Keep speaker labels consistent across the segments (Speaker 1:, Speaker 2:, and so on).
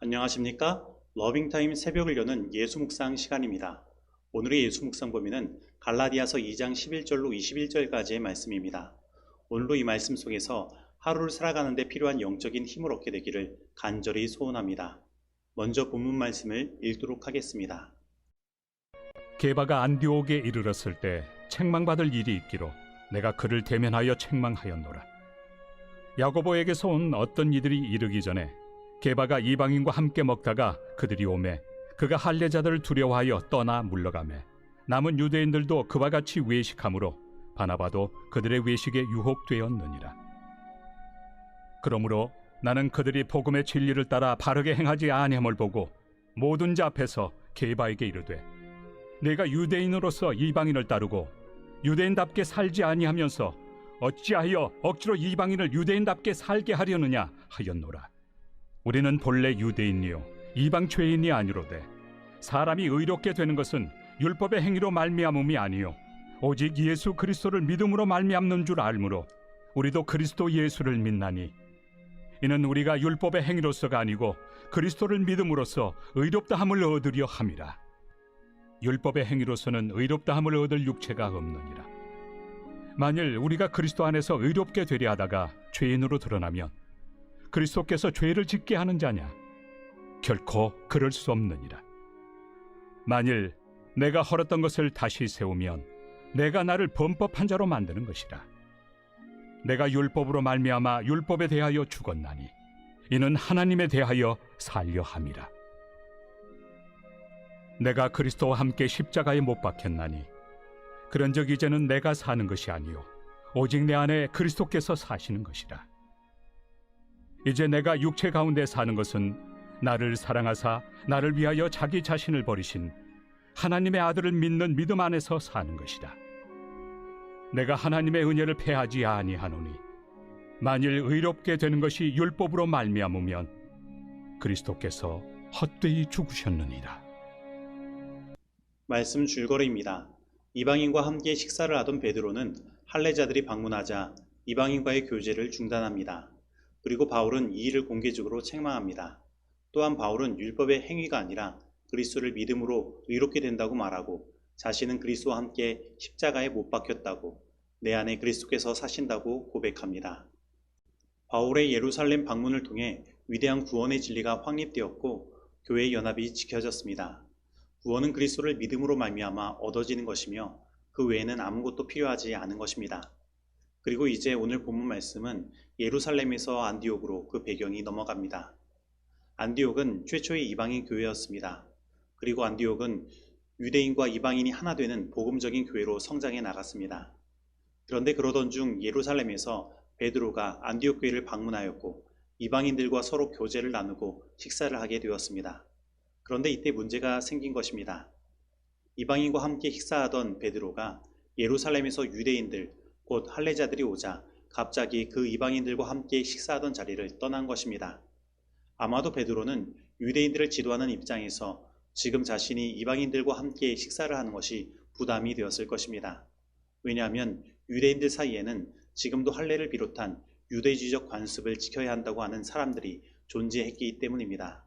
Speaker 1: 안녕하십니까? 러빙타임 새벽을 여는 예수 묵상 시간입니다. 오늘의 예수 묵상 범위는 갈라디아서 2장 11절로 21절까지의 말씀입니다. 오늘도 이 말씀 속에서 하루를 살아가는 데 필요한 영적인 힘을 얻게 되기를 간절히 소원합니다. 먼저 본문 말씀을 읽도록 하겠습니다.
Speaker 2: 게바가 안디옥에 이르렀을 때 책망받을 일이 있기로 내가 그를 대면하여 책망하였노라. 야고보에게서 온 어떤 이들이 이르기 전에 게바가 이방인과 함께 먹다가 그들이 오매 그가 할례자들을 두려워하여 떠나 물러가매 남은 유대인들도 그와 같이 외식하므로 바나바도 그들의 외식에 유혹되었느니라. 그러므로 나는 그들이 복음의 진리를 따라 바르게 행하지 아니함을 보고 모든 자 앞에서 게바에게 이르되 내가 유대인으로서 이방인을 따르고 유대인답게 살지 아니하면서 어찌하여 억지로 이방인을 유대인답게 살게 하려느냐 하였노라. 우리는 본래 유대인이요 이방 죄인이 아니로되 사람이 의롭게 되는 것은 율법의 행위로 말미암음이 아니요 오직 예수 그리스도를 믿음으로 말미암는 줄 알므로 우리도 그리스도 예수를 믿나니 이는 우리가 율법의 행위로서가 아니고 그리스도를 믿음으로써 의롭다함을 얻으려 함이라. 율법의 행위로서는 의롭다함을 얻을 육체가 없느니라. 만일 우리가 그리스도 안에서 의롭게 되려 하다가 죄인으로 드러나면 그리스도께서 죄를 짓게 하는 자냐? 결코 그럴 수 없느니라. 만일 내가 헐었던 것을 다시 세우면 내가 나를 범법한 자로 만드는 것이라. 내가 율법으로 말미암아 율법에 대하여 죽었나니 이는 하나님에 대하여 살려 함이라. 내가 그리스도와 함께 십자가에 못 박혔나니 그런즉 이제는 내가 사는 것이 아니요 오직 내 안에 그리스도께서 사시는 것이라. 이제 내가 육체 가운데 사는 것은 나를 사랑하사 나를 위하여 자기 자신을 버리신 하나님의 아들을 믿는 믿음 안에서 사는 것이라. 내가 하나님의 은혜를 패하지 아니하노니 만일 의롭게 되는 것이 율법으로 말미암으면 그리스도께서 헛되이 죽으셨느니라.
Speaker 1: 말씀 줄거리입니다. 이방인과 함께 식사를 하던 베드로는 할례자들이 방문하자 이방인과의 교제를 중단합니다. 그리고 바울은 이 일을 공개적으로 책망합니다. 또한 바울은 율법의 행위가 아니라 그리스도를 믿음으로 의롭게 된다고 말하고 자신은 그리스도와 함께 십자가에 못 박혔다고 내 안에 그리스도께서 사신다고 고백합니다. 바울의 예루살렘 방문을 통해 위대한 구원의 진리가 확립되었고 교회의 연합이 지켜졌습니다. 구원은 그리스도를 믿음으로 말미암아 얻어지는 것이며 그 외에는 아무것도 필요하지 않은 것입니다. 그리고 이제 오늘 본문 말씀은 예루살렘에서 안디옥으로 그 배경이 넘어갑니다. 안디옥은 최초의 이방인 교회였습니다. 그리고 안디옥은 유대인과 이방인이 하나 되는 복음적인 교회로 성장해 나갔습니다. 그런데 그러던 중 예루살렘에서 베드로가 안디옥 교회를 방문하였고 이방인들과 서로 교제를 나누고 식사를 하게 되었습니다. 그런데 이때 문제가 생긴 것입니다. 이방인과 함께 식사하던 베드로가 예루살렘에서 유대인들 곧 할례자들이 오자 갑자기 그 이방인들과 함께 식사하던 자리를 떠난 것입니다. 아마도 베드로는 유대인들을 지도하는 입장에서 지금 자신이 이방인들과 함께 식사를 하는 것이 부담이 되었을 것입니다. 왜냐하면 유대인들 사이에는 지금도 할례를 비롯한 유대주의적 관습을 지켜야 한다고 하는 사람들이 존재했기 때문입니다.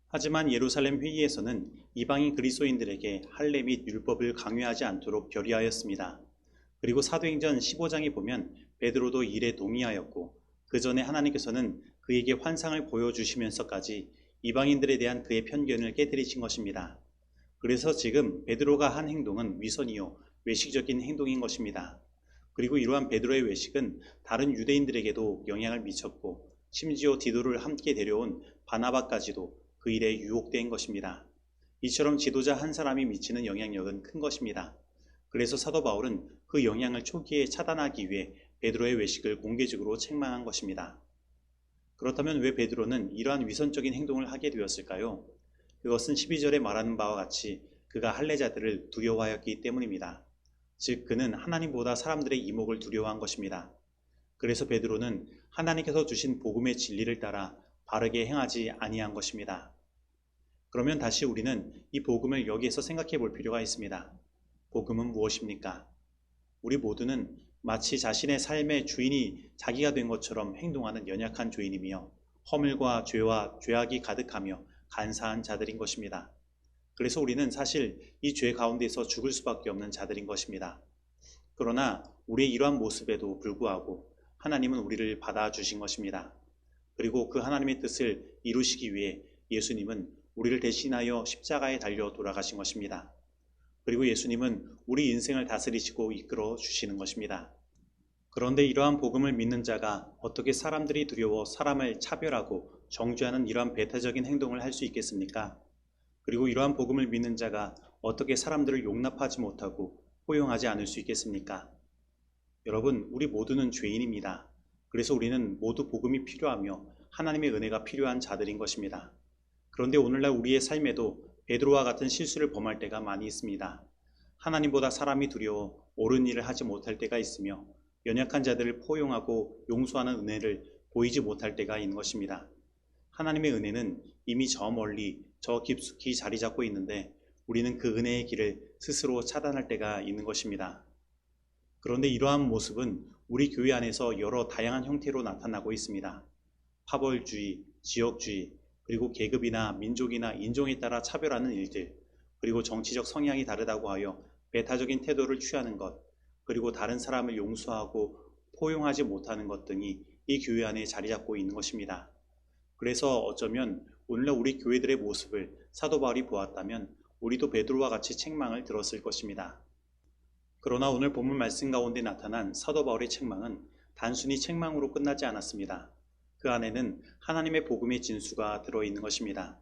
Speaker 1: 하지만 예루살렘 회의에서는 이방인 그리스도인들에게 할례 및 율법을 강요하지 않도록 결의하였습니다. 그리고 사도행전 15장에 보면 베드로도 이 일에 동의하였고 그 전에 하나님께서는 그에게 환상을 보여주시면서까지 이방인들에 대한 그의 편견을 깨뜨리신 것입니다. 그래서 지금 베드로가 한 행동은 위선이요 외식적인 행동인 것입니다. 그리고 이러한 베드로의 외식은 다른 유대인들에게도 영향을 미쳤고 심지어 디도를 함께 데려온 바나바까지도 그 일에 유혹된 것입니다. 이처럼 지도자 한 사람이 미치는 영향력은 큰 것입니다. 그래서 사도 바울은 그 영향을 초기에 차단하기 위해 베드로의 외식을 공개적으로 책망한 것입니다. 그렇다면 왜 베드로는 이러한 위선적인 행동을 하게 되었을까요? 그것은 12절에 말하는 바와 같이 그가 할례자들을 두려워하였기 때문입니다. 즉 그는 하나님보다 사람들의 이목을 두려워한 것입니다. 그래서 베드로는 하나님께서 주신 복음의 진리를 따라 바르게 행하지 아니한 것입니다. 그러면 다시 우리는 이 복음을 여기에서 생각해 볼 필요가 있습니다. 복음은 무엇입니까? 우리 모두는 마치 자신의 삶의 주인이 자기가 된 것처럼 행동하는 연약한 죄인이며 허물과 죄와 죄악이 가득하며 간사한 자들인 것입니다. 그래서 우리는 사실 이 죄 가운데서 죽을 수밖에 없는 자들인 것입니다. 그러나 우리의 이러한 모습에도 불구하고 하나님은 우리를 받아주신 것입니다. 그리고 그 하나님의 뜻을 이루시기 위해 예수님은 우리를 대신하여 십자가에 달려 돌아가신 것입니다. 그리고 예수님은 우리 인생을 다스리시고 이끌어 주시는 것입니다. 그런데 이러한 복음을 믿는 자가 어떻게 사람들이 두려워 사람을 차별하고 정죄하는 이러한 배타적인 행동을 할 수 있겠습니까? 그리고 이러한 복음을 믿는 자가 어떻게 사람들을 용납하지 못하고 포용하지 않을 수 있겠습니까? 여러분, 우리 모두는 죄인입니다. 그래서 우리는 모두 복음이 필요하며 하나님의 은혜가 필요한 자들인 것입니다. 그런데 오늘날 우리의 삶에도 베드로와 같은 실수를 범할 때가 많이 있습니다. 하나님보다 사람이 두려워 옳은 일을 하지 못할 때가 있으며 연약한 자들을 포용하고 용서하는 은혜를 보이지 못할 때가 있는 것입니다. 하나님의 은혜는 이미 저 멀리 저 깊숙이 자리 잡고 있는데 우리는 그 은혜의 길을 스스로 차단할 때가 있는 것입니다. 그런데 이러한 모습은 우리 교회 안에서 여러 다양한 형태로 나타나고 있습니다. 파벌주의, 지역주의, 그리고 계급이나 민족이나 인종에 따라 차별하는 일들, 그리고 정치적 성향이 다르다고 하여 배타적인 태도를 취하는 것, 그리고 다른 사람을 용서하고 포용하지 못하는 것 등이 이 교회 안에 자리 잡고 있는 것입니다. 그래서 어쩌면 오늘날 우리 교회들의 모습을 사도 바울이 보았다면 우리도 베드로와 같이 책망을 들었을 것입니다. 그러나 오늘 본문 말씀 가운데 나타난 사도 바울의 책망은 단순히 책망으로 끝나지 않았습니다. 그 안에는 하나님의 복음의 진수가 들어있는 것입니다.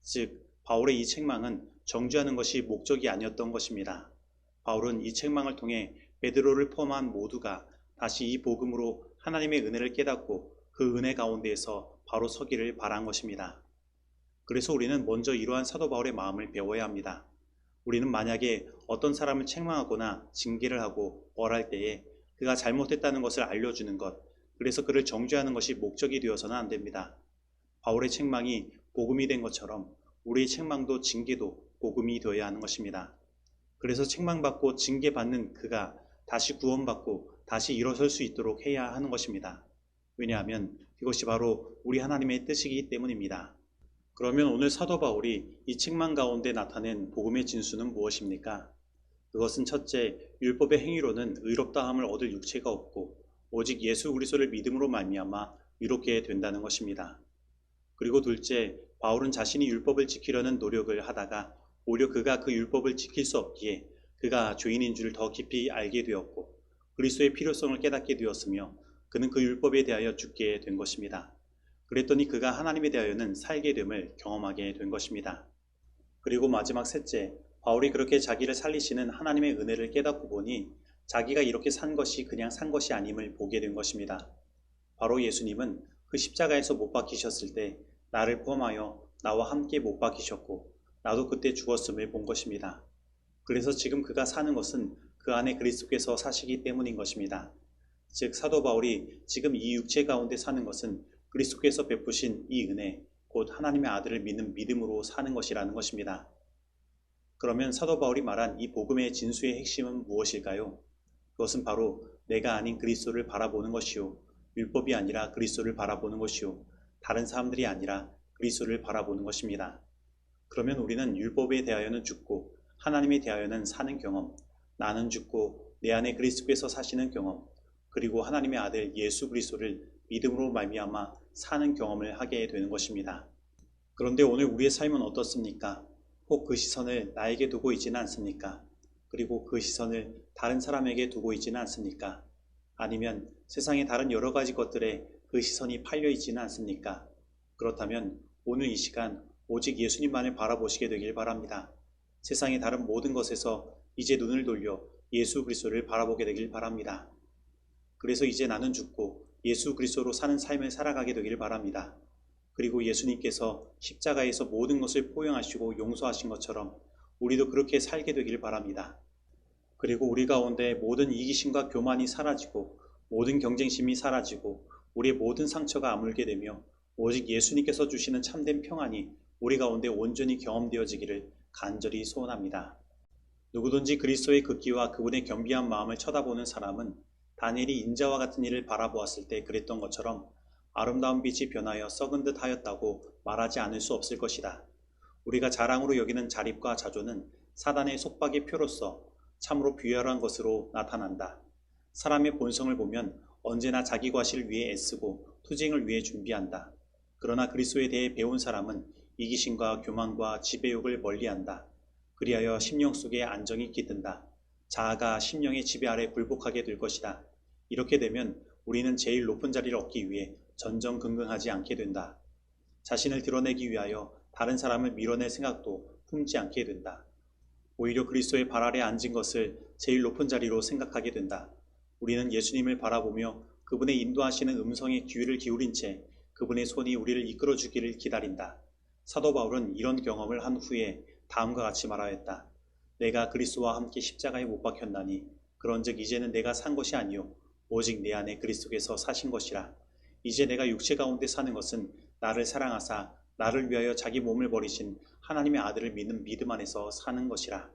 Speaker 1: 즉, 바울의 이 책망은 정죄하는 것이 목적이 아니었던 것입니다. 바울은 이 책망을 통해 베드로를 포함한 모두가 다시 이 복음으로 하나님의 은혜를 깨닫고 그 은혜 가운데에서 바로 서기를 바란 것입니다. 그래서 우리는 먼저 이러한 사도 바울의 마음을 배워야 합니다. 우리는 만약에 어떤 사람을 책망하거나 징계를 하고 벌할 때에 그가 잘못했다는 것을 알려주는 것, 그래서 그를 정죄하는 것이 목적이 되어서는 안 됩니다. 바울의 책망이 복음이 된 것처럼 우리의 책망도 징계도 복음이 되어야 하는 것입니다. 그래서 책망받고 징계받는 그가 다시 구원받고 다시 일어설 수 있도록 해야 하는 것입니다. 왜냐하면 이것이 바로 우리 하나님의 뜻이기 때문입니다. 그러면 오늘 사도 바울이 이 책망 가운데 나타낸 복음의 진수는 무엇입니까? 그것은 첫째, 율법의 행위로는 의롭다함을 얻을 육체가 없고 오직 예수 그리스도를 믿음으로 말미암아 의롭게 된다는 것입니다. 그리고 둘째, 바울은 자신이 율법을 지키려는 노력을 하다가 오히려 그가 그 율법을 지킬 수 없기에 그가 죄인인 줄 더 깊이 알게 되었고 그리스도의 필요성을 깨닫게 되었으며 그는 그 율법에 대하여 죽게 된 것입니다. 그랬더니 그가 하나님에 대하여는 살게 됨을 경험하게 된 것입니다. 그리고 마지막 셋째, 바울이 그렇게 자기를 살리시는 하나님의 은혜를 깨닫고 보니 자기가 이렇게 산 것이 그냥 산 것이 아님을 보게 된 것입니다. 바로 예수님은 그 십자가에서 못 박히셨을 때 나를 포함하여 나와 함께 못 박히셨고 나도 그때 죽었음을 본 것입니다. 그래서 지금 그가 사는 것은 그 안에 그리스도께서 사시기 때문인 것입니다. 즉 사도 바울이 지금 이 육체 가운데 사는 것은 그리스도께서 베푸신 이 은혜, 곧 하나님의 아들을 믿는 믿음으로 사는 것이라는 것입니다. 그러면 사도 바울이 말한 이 복음의 진수의 핵심은 무엇일까요? 그것은 바로 내가 아닌 그리스도를 바라보는 것이요, 율법이 아니라 그리스도를 바라보는 것이요, 다른 사람들이 아니라 그리스도를 바라보는 것입니다. 그러면 우리는 율법에 대하여는 죽고 하나님에 대하여는 사는 경험, 나는 죽고 내 안에 그리스도께서 사시는 경험, 그리고 하나님의 아들 예수 그리스도를 믿음으로 말미암아 사는 경험을 하게 되는 것입니다. 그런데 오늘 우리의 삶은 어떻습니까? 혹 그 시선을 나에게 두고 있지는 않습니까? 그리고 그 시선을 다른 사람에게 두고 있지는 않습니까? 아니면 세상의 다른 여러 가지 것들에 그 시선이 팔려 있지는 않습니까? 그렇다면 오늘 이 시간 오직 예수님만을 바라보시게 되길 바랍니다. 세상의 다른 모든 것에서 이제 눈을 돌려 예수 그리스도를 바라보게 되길 바랍니다. 그래서 이제 나는 죽고 예수 그리스도로 사는 삶을 살아가게 되길 바랍니다. 그리고 예수님께서 십자가에서 모든 것을 포용하시고 용서하신 것처럼 우리도 그렇게 살게 되길 바랍니다. 그리고 우리 가운데 모든 이기심과 교만이 사라지고 모든 경쟁심이 사라지고 우리의 모든 상처가 아물게 되며 오직 예수님께서 주시는 참된 평안이 우리 가운데 온전히 경험되어지기를 간절히 소원합니다. 누구든지 그리스도의 극기와 그분의 겸비한 마음을 쳐다보는 사람은 다니엘이 인자와 같은 일을 바라보았을 때 그랬던 것처럼 아름다운 빛이 변하여 썩은 듯 하였다고 말하지 않을 수 없을 것이다. 우리가 자랑으로 여기는 자립과 자존은 사단의 속박의 표로서 참으로 비열한 것으로 나타난다. 사람의 본성을 보면 언제나 자기 과실을 위해 애쓰고 투쟁을 위해 준비한다. 그러나 그리스도에 대해 배운 사람은 이기심과 교만과 지배욕을 멀리한다. 그리하여 심령 속에 안정이 깃든다. 자아가 심령의 지배 아래 굴복하게 될 것이다. 이렇게 되면 우리는 제일 높은 자리를 얻기 위해 전전긍긍하지 않게 된다. 자신을 드러내기 위하여 다른 사람을 밀어낼 생각도 품지 않게 된다. 오히려 그리스도의 발 아래 앉은 것을 제일 높은 자리로 생각하게 된다. 우리는 예수님을 바라보며 그분의 인도하시는 음성에 귀를 기울인 채 그분의 손이 우리를 이끌어 주기를 기다린다. 사도 바울은 이런 경험을 한 후에 다음과 같이 말하였다. 내가 그리스도와 함께 십자가에 못 박혔나니 그런즉 이제는 내가 산 것이 아니요 오직 내 안에 그리스도께서 사신 것이라. 이제 내가 육체 가운데 사는 것은 나를 사랑하사 나를 위하여 자기 몸을 버리신 하나님의 아들을 믿는 믿음 안에서 사는 것이라.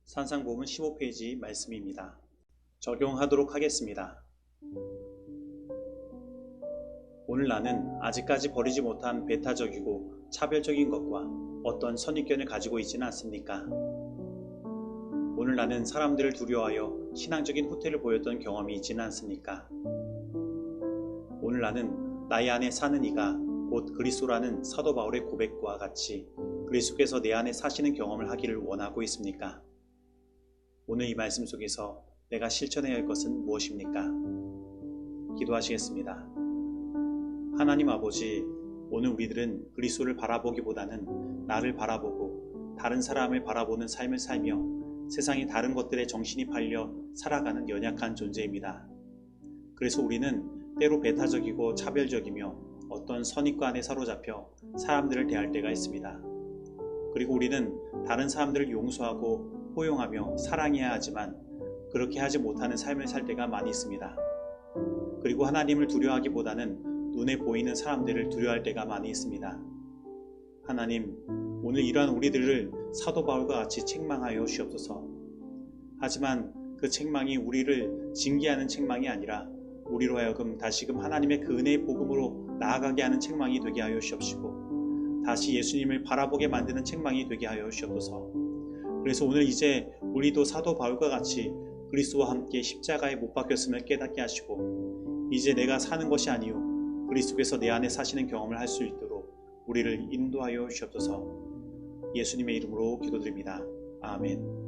Speaker 1: 산상보문 15페이지 말씀입니다. 적용하도록 하겠습니다. 오늘 나는 아직까지 버리지 못한 배타적이고 차별적인 것과 어떤 선입견을 가지고 있지는 않습니까? 오늘 나는 사람들을 두려워하여 신앙적인 후퇴를 보였던 경험이 있지는 않습니까? 오늘 나는 나의 안에 사는 이가 곧 그리스도라는 사도 바울의 고백과 같이 그리스도께서 내 안에 사시는 경험을 하기를 원하고 있습니까? 오늘 이 말씀 속에서 내가 실천해야 할 것은 무엇입니까? 기도하시겠습니다. 하나님 아버지, 오늘 우리들은 그리스도를 바라보기보다는 나를 바라보고 다른 사람을 바라보는 삶을 살며 세상의 다른 것들에 정신이 팔려 살아가는 연약한 존재입니다. 그래서 우리는 때로 배타적이고 차별적이며 어떤 선입관 안에 사로잡혀 사람들을 대할 때가 있습니다. 그리고 우리는 다른 사람들을 용서하고 포용하며 사랑해야 하지만 그렇게 하지 못하는 삶을 살 때가 많이 있습니다. 그리고 하나님을 두려워하기보다는 눈에 보이는 사람들을 두려워할 때가 많이 있습니다. 하나님, 오늘 이러한 우리들을 사도 바울과 같이 책망하여 주옵소서. 하지만 그 책망이 우리를 징계하는 책망이 아니라 우리로 하여금 다시금 하나님의 그 은혜의 복음으로 나아가게 하는 책망이 되게 하여 주옵시고 다시 예수님을 바라보게 만드는 책망이 되게 하여 주옵소서. 그래서 오늘 이제 우리도 사도 바울과 같이 그리스도와 함께 십자가에 못 박혔음을 깨닫게 하시고 이제 내가 사는 것이 아니요 그리스도께서 내 안에 사시는 경험을 할 수 있도록 우리를 인도하여 주옵소서. 예수님의 이름으로 기도드립니다. 아멘.